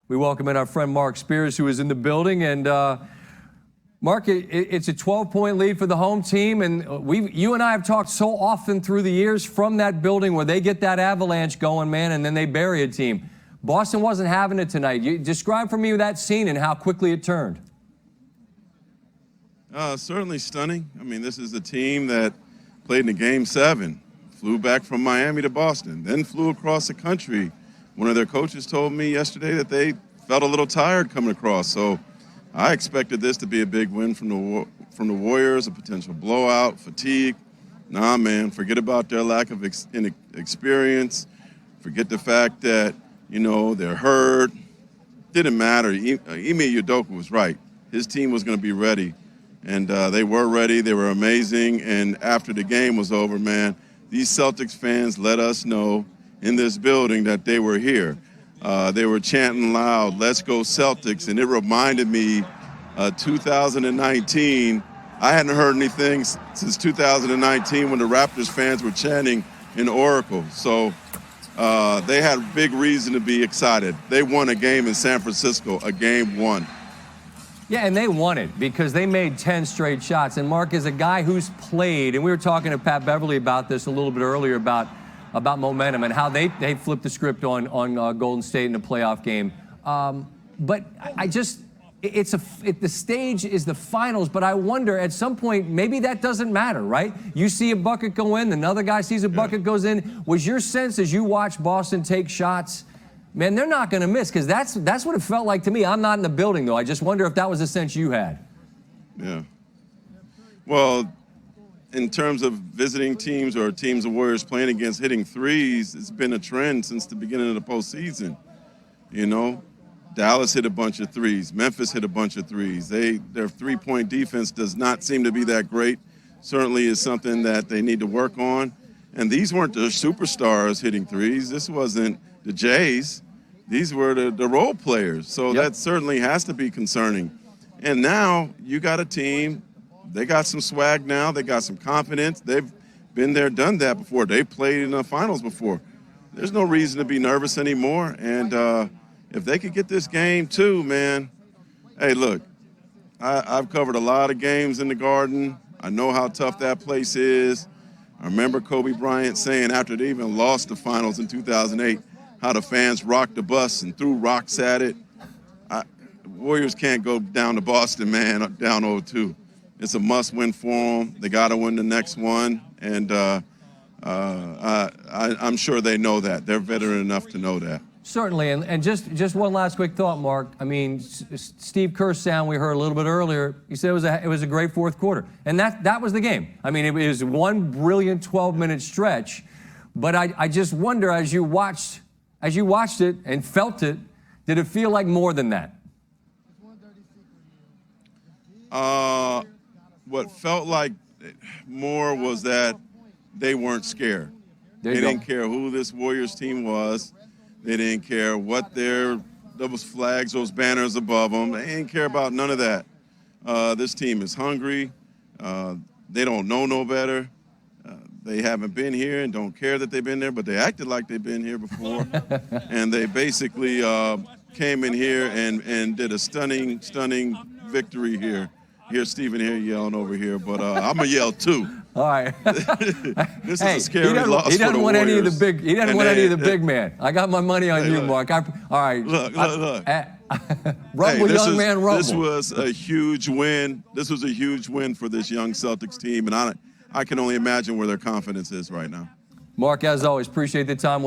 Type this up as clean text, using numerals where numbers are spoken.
We welcome in our friend Mark Spears, who is in the building. And Mark, it's a 12-point lead for the home team. And you and I have talked so often through the years from that building where they get that avalanche going, man, and then they bury a team. Boston wasn't having it tonight. Describe for me that scene and how quickly it turned. Certainly stunning. I mean, this is a team that played in the Game 7, flew back from Miami to Boston, then flew across the country. One of their coaches told me yesterday that they felt a little tired coming across. So I expected this to be a big win from the Warriors, a potential blowout, fatigue. Nah, man, forget about their lack of experience. Forget the fact that, you know, they're hurt. Didn't matter. Ime Udoka was right. His team was going to be ready. And they were ready. They were amazing. And after the game was over, man, these Celtics fans let us know in this building that they were here. They were chanting loud, "Let's go Celtics." And it reminded me 2019. I hadn't heard anything since 2019 when the Raptors fans were chanting in Oracle. So they had big reason to be excited. They won a game in San Francisco, a game one. Yeah, and they won it because they made 10 straight shots. And Mark is a guy who's played, and we were talking to Pat Beverly about this a little bit earlier about momentum and how they flipped the script on Golden State in the playoff game. But the stage is the finals, but I wonder at some point maybe that doesn't matter, right? You see a bucket go in, another guy sees a bucket goes in. Was your sense as you watch Boston take shots, man, they're not going to miss? Because that's what it felt like to me. I'm not in the building, though. I just wonder if that was the sense you had. Yeah. Well, in terms of visiting teams or teams of Warriors playing against hitting threes, it's been a trend since the beginning of the postseason. You know, Dallas hit a bunch of threes. Memphis hit a bunch of threes. Their three-point defense does not seem to be that great. Certainly is something that they need to work on. And these weren't the superstars hitting threes. This wasn't the Jays. These were the role players. So that certainly has to be concerning. And now you got a team. They got some swag now. They got some confidence. They've been there, done that before. They played in the finals before. There's no reason to be nervous anymore. And if they could get this game too, man, hey, look, I've covered a lot of games in the Garden. I know how tough that place is. I remember Kobe Bryant saying after they even lost the finals in 2008, how the fans rocked the bus and threw rocks at it. Warriors can't go down to Boston, man, down 0-2. It's a must-win for them. They got to win the next one, and I'm sure they know that. They're veteran enough to know that. Certainly, and just one last quick thought, Mark. I mean, Steve Kerr's sound we heard a little bit earlier. He said it was a great fourth quarter, and that was the game. I mean, it was one brilliant 12-minute stretch, but I just wonder as you watched it and felt it, did it feel like more than that? What felt like more was that they weren't scared. They didn't care who this Warriors team was. They didn't care what those flags, those banners above them. They didn't care about none of that. This team is hungry. They don't know no better. They haven't been here and don't care that they've been there, but they acted like they've been here before. And they basically came in here and did a stunning victory here. Here's Stephen here yelling over here, but I'm going to yell too. All right. This is a scary loss for the Warriors. He doesn't want any of the big man. I got my money on you, Mark. All right. Look. Rumble, young man, rumble. This was a huge win. This was a huge win for this young Celtics team, and I can only imagine where their confidence is right now. Mark, as always, appreciate the time.